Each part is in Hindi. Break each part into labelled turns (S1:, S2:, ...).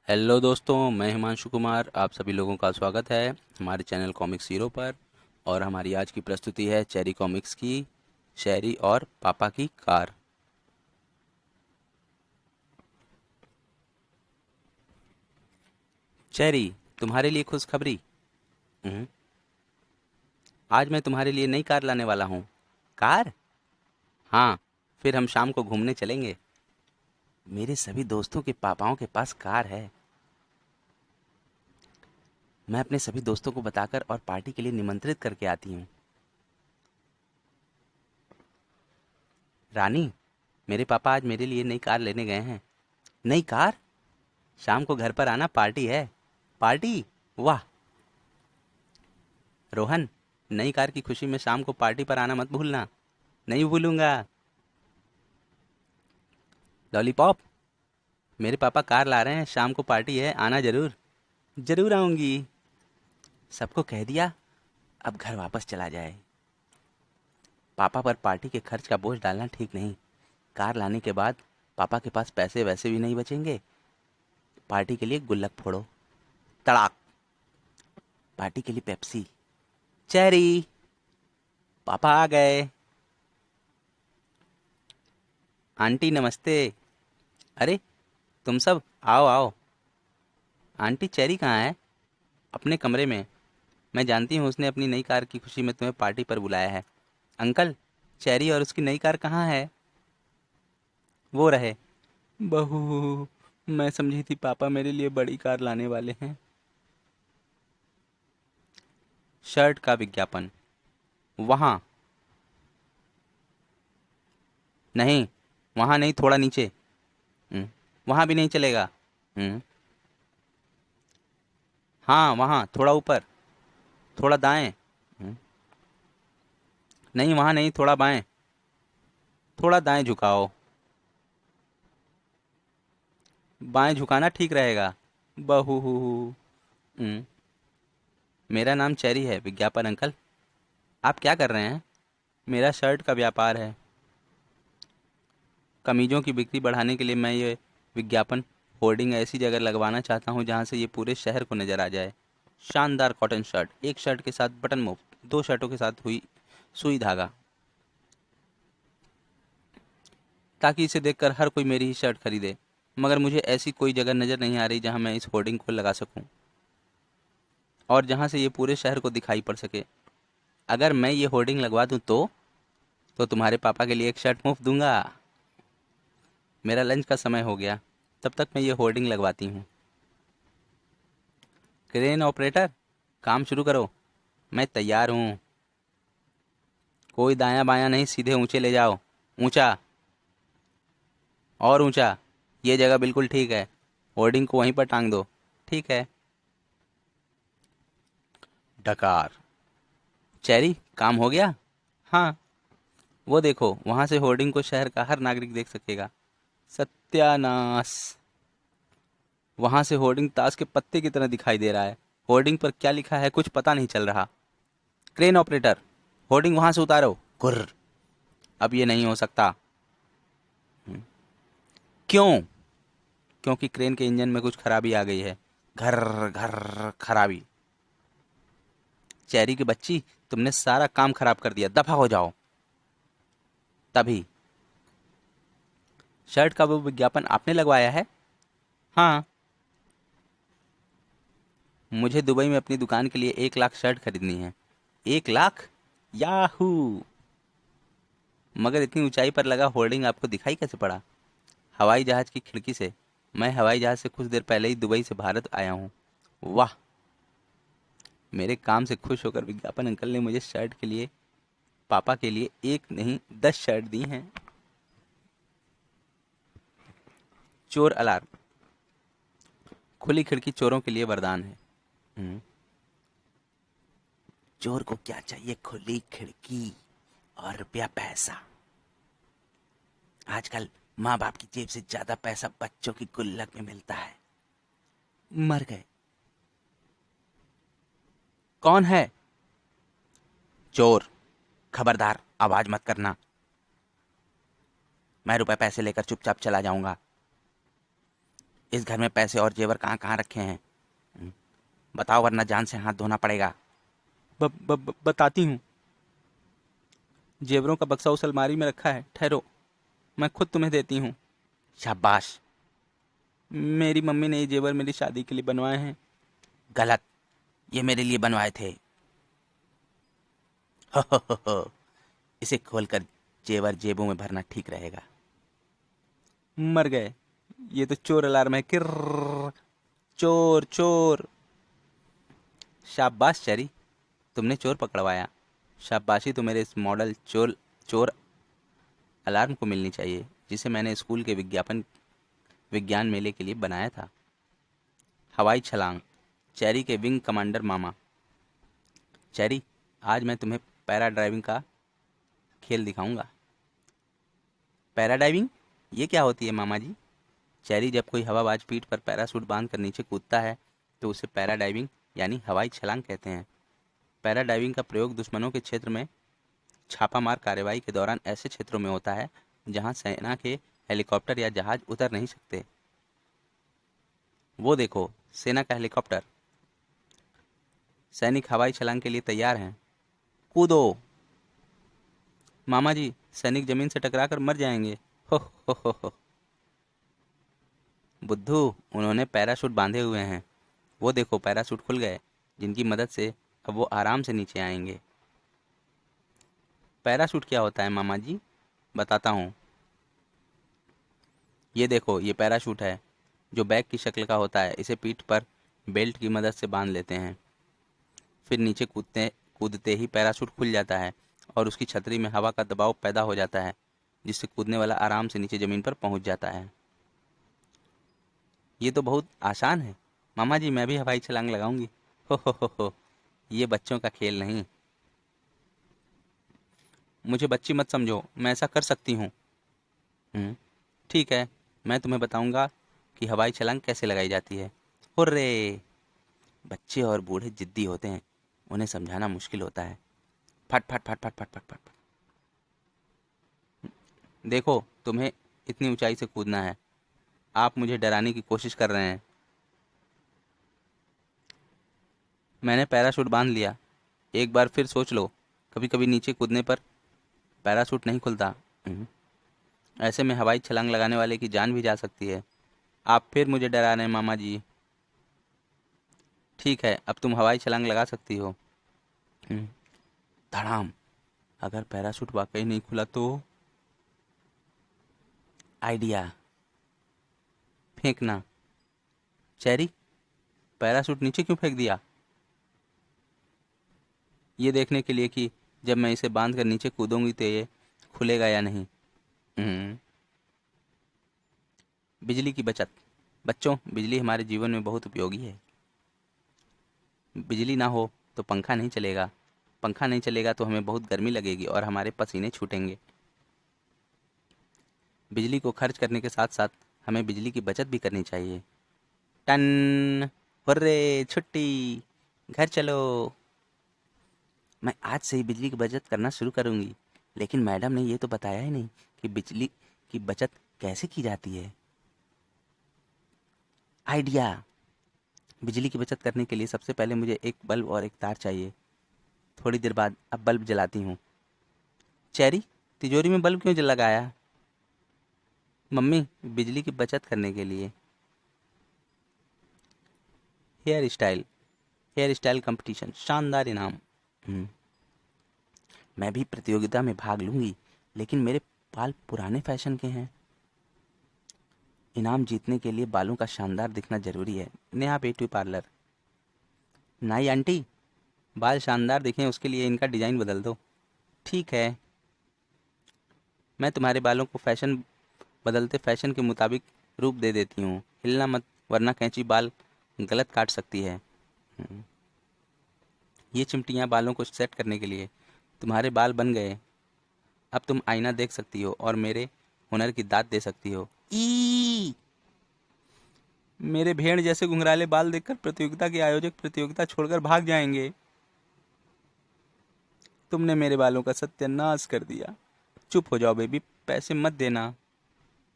S1: हेलो दोस्तों, मैं हिमांशु कुमार आप सभी लोगों का स्वागत है हमारे चैनल कॉमिक्स हीरो पर। और हमारी आज की प्रस्तुति है चेरी कॉमिक्स की शेरी और पापा की कार। चेरी, तुम्हारे लिए खुशखबरी। हम्म, आज मैं तुम्हारे लिए नई कार लाने वाला हूँ। कार? हाँ, फिर हम शाम को घूमने चलेंगे। मेरे सभी दोस्तों के पापाओं के पास कार है। मैं अपने सभी दोस्तों को बताकर और पार्टी के लिए निमंत्रित करके आती हूँ। रानी, मेरे पापा आज मेरे लिए नई कार लेने गए हैं। नई कार? शाम को घर पर आना, पार्टी है। पार्टी? वाह। रोहन, नई कार की खुशी में शाम को पार्टी पर आना मत भूलना। नहीं भूलूंगा। लॉलीपॉप, मेरे पापा कार ला रहे हैं, शाम को पार्टी है, आना जरूर। जरूर आऊंगी। सबको कह दिया, अब घर वापस चला जाए। पापा पर पार्टी के खर्च का बोझ डालना ठीक नहीं। कार लाने के बाद पापा के पास पैसे वैसे भी नहीं बचेंगे। पार्टी के लिए गुल्लक फोड़ो। तड़ाक। पार्टी के लिए पेप्सी। चेरी, पापा आ गए। आंटी नमस्ते। अरे, तुम सब आओ आओ। आंटी, चेरी कहाँ है? अपने कमरे में। मैं जानती हूँ उसने अपनी नई कार की खुशी में तुम्हें पार्टी पर बुलाया है। अंकल, चेरी और उसकी नई कार कहाँ है? वो रहे। बहू, मैं समझी थी पापा मेरे लिए बड़ी कार लाने वाले हैं। शर्ट का विज्ञापन। वहाँ? नहीं, वहाँ नहीं, थोड़ा नीचे। हम्म, वहाँ भी नहीं चलेगा। हम्म, हाँ वहाँ, थोड़ा ऊपर, थोड़ा दाएं। नहीं, वहाँ नहीं, थोड़ा बाएं। थोड़ा दाएं झुकाओ। बाएं झुकाना ठीक रहेगा। बहू। हम्म, मेरा नाम चेरी है, विज्ञापन अंकल। आप क्या कर रहे हैं? मेरा शर्ट का व्यापार है। कमीज़ों की बिक्री बढ़ाने के लिए मैं ये विज्ञापन होर्डिंग ऐसी जगह लगवाना चाहता हूँ जहाँ से ये पूरे शहर को नज़र आ जाए। शानदार कॉटन शर्ट, एक शर्ट के साथ बटन मुफ्त, दो शर्टों के साथ हुई सुई धागा, ताकि इसे देखकर हर कोई मेरी ही शर्ट खरीदे। मगर मुझे ऐसी कोई जगह नज़र नहीं आ रही जहाँ मैं इस होर्डिंग को लगा सकूँ और जहाँ से ये पूरे शहर को दिखाई पड़ सके। अगर मैं ये होर्डिंग लगवा दूँ तो तुम्हारे पापा के लिए एक शर्ट मुफ्त दूंगा। मेरा लंच का समय हो गया, तब तक मैं ये होर्डिंग लगवाती हूँ। क्रेन ऑपरेटर, काम शुरू करो। मैं तैयार हूँ। कोई दायां बायां नहीं, सीधे ऊंचे ले जाओ। ऊंचा, और ऊंचा। ये जगह बिल्कुल ठीक है। होर्डिंग को वहीं पर टांग दो। ठीक है। डकार। चेरी, काम हो गया? हाँ, वो देखो, वहां से होर्डिंग को शहर का हर नागरिक देख सकेगा। सत्यानाश। वहां से होर्डिंग ताश के पत्ते की तरह दिखाई दे रहा है। होर्डिंग पर क्या लिखा है कुछ पता नहीं चल रहा। क्रेन ऑपरेटर, होर्डिंग वहां से उतारो। गुर्र। अब ये नहीं हो सकता। क्यों? क्योंकि क्रेन के इंजन में कुछ खराबी आ गई है। घर घर खराबी। चेरी की बच्ची, तुमने सारा काम खराब कर दिया, दफा हो जाओ। तभी। शर्ट का वो विज्ञापन आपने लगवाया है? हाँ। मुझे दुबई में अपनी दुकान के लिए 1 लाख शर्ट खरीदनी है। 1 लाख? याहू। मगर इतनी ऊंचाई पर लगा होर्डिंग आपको दिखाई कैसे पड़ा? हवाई जहाज की खिड़की से। मैं हवाई जहाज से कुछ देर पहले ही दुबई से भारत आया हूँ। वाह। मेरे काम से खुश होकर विज्ञापन अंकल ने मुझे शर्ट के लिए, पापा के लिए एक नहीं 10 शर्ट दी हैं। चोर अलार्म। खुली खिड़की चोरों के लिए वरदान है। हम्म, चोर को क्या चाहिए? खुली खिड़की और रुपया पैसा। आजकल माँ बाप की जेब से ज्यादा पैसा बच्चों की गुल्लक में मिलता है। मर गए। कौन है? चोर। खबरदार, आवाज मत करना। मैं रुपए पैसे लेकर चुपचाप चला जाऊंगा। इस घर में पैसे और जेवर कहाँ कहाँ रखे हैं? बताओ, वरना जान से हाथ धोना पड़ेगा।
S2: बताती हूँ। जेवरों का बक्सा उस अलमारी में रखा है, ठहरो, मैं खुद तुम्हें देती हूँ।
S1: शाबाश।
S2: मेरी मम्मी ने ये जेवर मेरी शादी के लिए बनवाए हैं।
S1: गलत, ये मेरे लिए बनवाए थे। हो हो हो हो। इसे खोलकर जेवर जेबों में भरना ठीक रहेगा।
S2: मर गए, ये तो चोर अलार्म है। किर्र, चोर चोर।
S1: शाबाश चेरी, तुमने चोर पकड़वाया। शाबाशी तो मेरे इस मॉडल चोर चोर अलार्म को मिलनी चाहिए, जिसे मैंने स्कूल के विज्ञान मेले के लिए बनाया था। हवाई छलांग। चेरी के विंग कमांडर मामा। चेरी, आज मैं तुम्हें पैरा ड्राइविंग का खेल दिखाऊंगा। पैराडाइविंग, ये क्या होती है मामा जी? चेरी, जब कोई हवाबाज पीठ पर पैराशूट बांध कर नीचे कूदता है तो उसे पैराडाइविंग यानी हवाई छलांग कहते हैं। पैराडाइविंग का प्रयोग दुश्मनों के क्षेत्र में छापामार कार्रवाई के दौरान ऐसे क्षेत्रों में होता है जहां सेना के हेलीकॉप्टर या जहाज उतर नहीं सकते। वो देखो, सेना का हेलीकॉप्टर। सैनिक हवाई छलांग के लिए तैयार हैं। कूदो। मामा जी, सैनिक जमीन से टकराकर मर जाएंगे। हो। बुद्धू, उन्होंने पैराशूट बांधे हुए हैं। वो देखो, पैराशूट खुल गए, जिनकी मदद से अब वो आराम से नीचे आएंगे। पैराशूट क्या होता है मामा जी? बताता हूँ। ये देखो, ये पैराशूट है, जो बैग की शक्ल का होता है। इसे पीठ पर बेल्ट की मदद से बांध लेते हैं। फिर नीचे कूदते कूदते ही पैराशूट खुल जाता है और उसकी छतरी में हवा का दबाव पैदा हो जाता है, जिससे कूदने वाला आराम से नीचे ज़मीन पर पहुंच जाता है। ये तो बहुत आसान है। मामा जी, मैं भी हवाई छलांग लगाऊंगी। हो। ये बच्चों का खेल नहीं। मुझे बच्ची मत समझो, मैं ऐसा कर सकती हूँ। हम्म, ठीक है, मैं तुम्हें बताऊंगा कि हवाई छलांग कैसे लगाई जाती है। हुर्रे! बच्चे और बूढ़े जिद्दी होते हैं, उन्हें समझाना मुश्किल होता है। फट फट फट फट फट फट फट। देखो, तुम्हें इतनी ऊंचाई से कूदना है। आप मुझे डराने की कोशिश कर रहे हैं। मैंने पैराशूट बांध लिया। एक बार फिर सोच लो, कभी कभी नीचे कूदने पर पैराशूट नहीं खुलता। हम्म, ऐसे में हवाई छलांग लगाने वाले की जान भी जा सकती है। आप फिर मुझे डरा रहे हैं मामा जी। ठीक है, अब तुम हवाई छलांग लगा सकती हो। हम्म, धड़ाम। अगर पैराशूट वाकई नहीं खुला तो? आइडिया, फेंकना। चेरी, पैराशूट नीचे क्यों फेंक दिया? ये देखने के लिए कि जब मैं इसे बांध कर नीचे कूदूंगी तो ये खुलेगा या नहीं। हम्म, बिजली की बचत। बच्चों, बिजली हमारे जीवन में बहुत उपयोगी है। बिजली ना हो तो पंखा नहीं चलेगा। पंखा नहीं चलेगा तो हमें बहुत गर्मी लगेगी और हमारे पसीने छूटेंगे। बिजली को खर्च करने के साथ साथ हमें बिजली की बचत भी करनी चाहिए। टन। हुर्रे, छुट्टी, घर चलो। मैं आज से ही बिजली की बचत करना शुरू करूंगी। लेकिन मैडम ने ये तो बताया ही नहीं कि बिजली की बचत कैसे की जाती है। आइडिया। बिजली की बचत करने के लिए सबसे पहले मुझे एक बल्ब और एक तार चाहिए। थोड़ी देर बाद अब बल्ब जलाती हूँ। चेरी, तिजोरी में बल्ब क्यों लगाया? मम्मी, बिजली की बचत करने के लिए। Hair style. Hair style competition, शानदार इनाम। हम्म, मैं भी प्रतियोगिता में भाग लूंगी, लेकिन मेरे बाल पुराने फैशन के हैं। इनाम जीतने के लिए बालों का शानदार दिखना जरूरी है। Neha beauty parlour. नाई आंटी, बाल शानदार दिखें उसके लिए इनका डिजाइन बदल दो। ठीक है, मैं तुम्हारे बालों को बदलते फैशन के मुताबिक रूप दे देती हूँ। हिलना मत, वरना कैंची बाल गलत काट सकती है। हम्म, ये चिमटियाँ बालों को सेट करने के लिए। तुम्हारे बाल बन गए। अब तुम आईना देख सकती हो और मेरे हुनर की दाद दे सकती हो। ई मेरे भेड़ जैसे घुंघराले बाल देखकर प्रतियोगिता के आयोजक प्रतियोगिता छोड़कर भाग जाएंगे। तुमने मेरे बालों का सत्यानाश कर दिया। चुप हो जाओ बेबी, पैसे मत देना।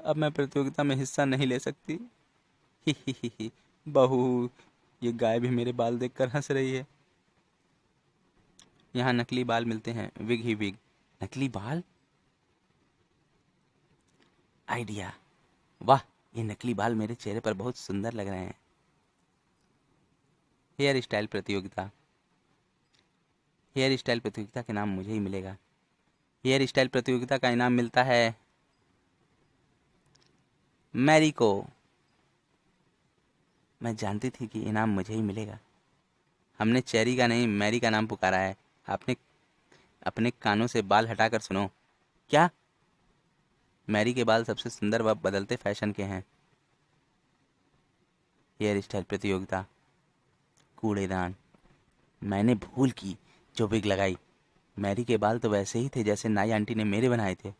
S1: अब मैं प्रतियोगिता में हिस्सा नहीं ले सकती।
S2: ही ही। बहू, ये गाय भी मेरे बाल देखकर हंस रही है। यहाँ नकली बाल मिलते हैं, विग ही विग। नकली बाल? आइडिया। वाह, ये नकली बाल मेरे चेहरे पर बहुत सुंदर लग रहे हैं। हेयर स्टाइल प्रतियोगिता। हेयर स्टाइल प्रतियोगिता का इनाम मुझे ही मिलेगा। हेयर स्टाइल प्रतियोगिता का इनाम मिलता है मैरी को। मैं जानती थी कि इनाम मुझे ही मिलेगा। हमने चेरी का नहीं, मैरी का नाम पुकारा है। आपने अपने कानों से बाल हटाकर सुनो। क्या? मैरी के बाल सबसे सुंदर व बदलते फैशन के हैं। हेयर स्टाइल प्रतियोगिता। कूड़ेदान। मैंने भूल की जो विग लगाई। मैरी के बाल तो वैसे ही थे जैसे नाई आंटी ने मेरे बनाए थे।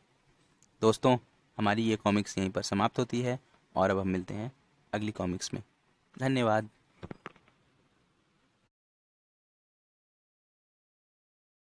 S2: दोस्तों, हमारी ये कॉमिक्स यहीं पर समाप्त होती है और अब हम मिलते हैं अगली कॉमिक्स में। धन्यवाद।